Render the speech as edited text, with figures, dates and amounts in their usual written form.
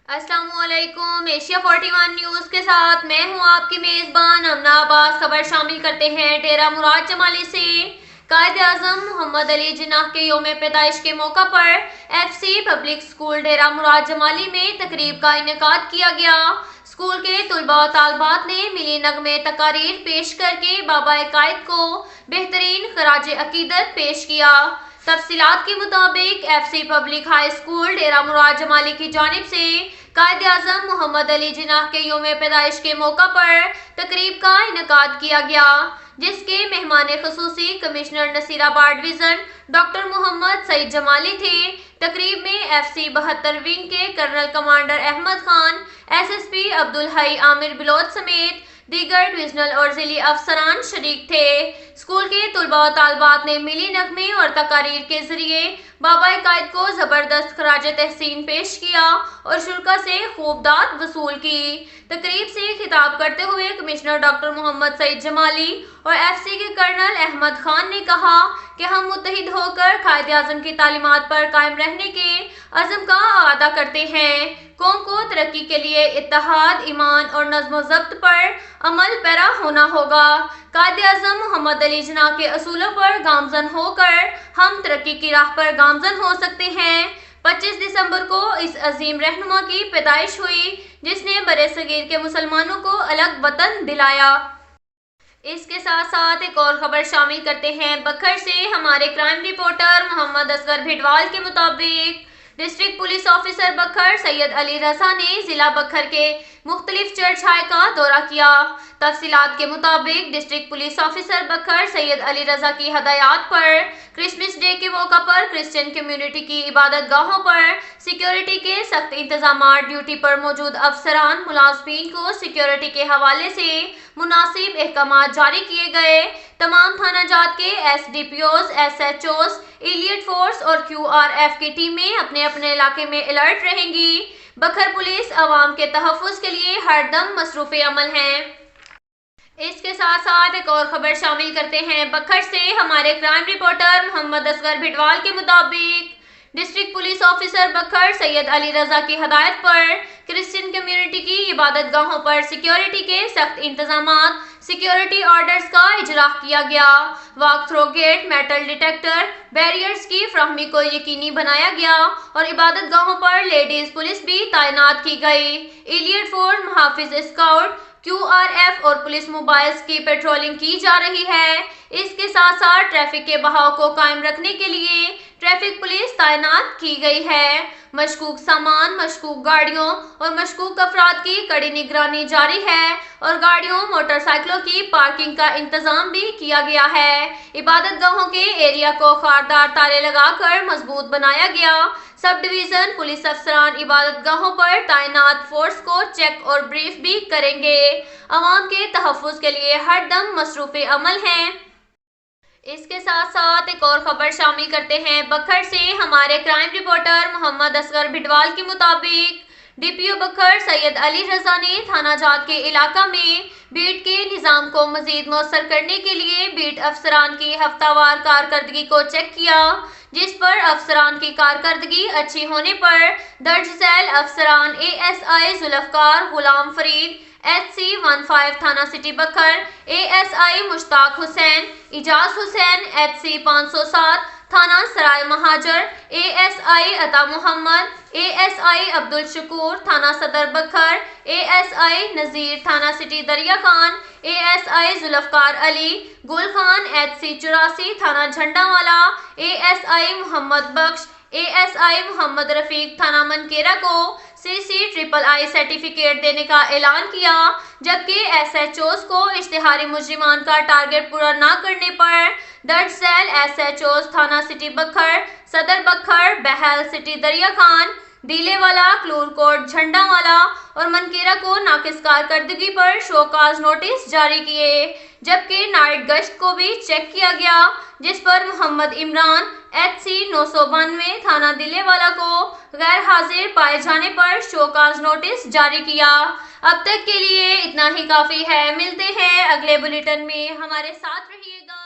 अस्सलाम वालेकुम। Asia 41 news के साथ मैं हूं आपकी मेज़बान अमना अब्बास। खबर शामिल करते हैं डेरा मुराद जमाली से। कायद आज़म मोहम्मद अली जिन्नाह के यौम पैदाइश के मौका पर FC पब्लिक स्कूल डेरा मुराद जमाली में तकरीब का इनेकाद किया गया। स्कूल के तुलबा और तालबात ने मिली नगमे तकारीर पेश करके बाबा कायद को बेहतरीन खराज अकीदत पेश किया। तफसीलात के मुताबिक FC पब्लिक हाई स्कूल डेरा मुराद जमाली की जानिब से कायद आज़म मोहम्मद अली जिन्नाह के यौम पैदाइश के मौका पर तकरीब का इनेकाद किया गया, जिसके मेहमान खसूसी commissioner Nasirabad division doctor Mohammad Saeed Jamali थे। तकरीब में FC 72 विंग के colonel commander Ahmed Khan, SSP Abdul Hai Amir Baloch समेत दीगर डिविजनल और जिली अफसरान शरीक थे। स्कूल के तुलबा और तालबात ने मिली नगमे और तकारीर के जरिए बाबा कायद को जबरदस्त खराज तहसीन पेश किया और शुल्का से खूब दाद वसूल की। तकरीब से खिताब करते हुए कमिश्नर डॉक्टर मोहम्मद सईद जमाली और FC के कर्नल अहमद खान ने कहा कि हम मुत्तहिद होकर कायद आज़म की तालीमात पर कायम रहने के अज़म का अदा करते हैं। कौम को तरक्की के लिए इत्तेहाद, ईमान और नज़्म ज़ब्त पर अमल पैरा होना होगा। कायद आज़म मोहम्मद अली जिन्नाह के असूलों पर गामजन होकर हम तरक्की की राह पर गामजन हो सकते हैं। 25 दिसंबर को इस अजीम रहनुमा की पैदाइश हुई, जिसने बरे सगीर के मुसलमानों को अलग वतन दिलाया। इसके साथ साथ एक और खबर शामिल करते हैं बखर से। हमारे क्राइम रिपोर्टर मोहम्मद असगर भिडवाल के मुताबिक डिस्ट्रिक्ट पुलिस ऑफिसर बखर सैयद अली रजा ने जिला बखर के मुख्तलिफ चर्चाए का दौरा किया। तफसीलात के मुताबिक डिस्ट्रिक्ट पुलिस ऑफिसर बखर सैयद अली रजा की हदायत पर क्रिसमस डे के मौका पर क्रिश्चियन कम्युनिटी की इबादत गाहों पर सिक्योरिटी के सख्त इंतजाम, ड्यूटी पर मौजूद अफसरान मुलाजमीन को सिक्योरिटी के हवाले से मुनासिब अहकाम जारी किए गए। तमाम थाना जात के SDPOs, SHOs, एलियट फोर्स और QRF की टीमें अपने अपने इलाके में अलर्ट रहेंगी। बखर पुलिस अवाम के तहफ़्फ़ुज़ के लिए हरदम मसरूफ़ अमल है। इसके साथ साथ एक और खबर शामिल करते हैं बखर से। हमारे क्राइम रिपोर्टर मोहम्मद असगर भिडवाल के मुताबिक डिस्ट्रिक्ट पुलिस ऑफिसर बखर सैयद अली रजा की हदायत पर क्रिश्चियन कम्युनिटी की इबादत गाहों पर सिक्योरिटी के सख्त इंतजामात, सिक्योरिटी ऑर्डर्स का इजरा किया गया। Walk through gate, metal detector, barriers की फ्राहमी को यकीनी बनाया गया और इबादत गाहों पर लेडीज पुलिस भी तैनात की गई। एलियट फोर्स, मुहाफिज स्काउट, QRF और पुलिस मोबाइल्स की पेट्रोलिंग की जा रही है। इसके साथ साथ ट्रैफिक के बहाव को कायम रखने के लिए ट्रैफिक पुलिस तैनात की गई है। मशकूक सामान, मशकूक गाड़ियों और मशकूक अफराद की कड़ी निगरानी जारी है और गाड़ियों, मोटरसाइकिलों की पार्किंग का इंतजाम भी किया गया है। इबादत गाहों के एरिया को खारदार ताले लगाकर मजबूत बनाया गया। सब डिवीजन पुलिस अफसरान इबादत गाहों पर तैनात फोर्स को चेक और ब्रीफ भी करेंगे। अवाम के तहफ़्फ़ुज़ के लिए हर दम मसरूफ़ अमल हैं। इसके साथ साथ एक और खबर शामिल करते हैं बखर से। हमारे क्राइम रिपोर्टर मोहम्मद असगर भिडवाल के मुताबिक DPO बखर सैयद अली रजा ने थाना जात के इलाका में बीट के निज़ाम को मजीद मौसर करने के लिए बीट अफसरान की हफ्तावार कारकर्दगी को चेक किया, जिस पर अफसरान की कारकर्दगी अच्छी होने पर दर्ज झैल अफसरान ASI जुल्फ़कार गुलाम फरीद, HC15 थाना सिटी बखर, ASI मुश्ताक हुसैन, इजाज हुसैन, HC507 थाना सराय महाजर, ASI अता मोहम्मद, ASI अब्दुल शकूर थाना सदर बखर, ASI नज़ीर थाना सिटी दरिया खान, ASI जुल्फ़कार अली, गुल खान HC84 थाना झंडावाला, ASI मोहम्मद बख्श, ASI मोहम्मद रफीक थाना मनकेरा को CC-III सर्टिफिकेट देने का ऐलान किया, जबकि SHOs को इश्तिहारी मुजरिमान का टारगेट पूरा न करने पर दर्ज झैल SHOs थाना सिटी बखर, सदर बखर, बहल सिटी दरिया खान, डीलेवाला, क्लूरकोट, झंडावाला और मनकेरा को नाकिस कारकर्दगी पर शोकाज नोटिस जारी किए, जबकि नाइट गश्त को भी चेक किया गया, जिस पर मोहम्मद इमरान HC992 थाना डीलेवाला को गैर हाजिर पाए जाने पर शोकाज नोटिस जारी किया। अब तक के लिए इतना ही काफ़ी है। मिलते हैं अगले बुलेटिन में, हमारे साथ रहिएगा।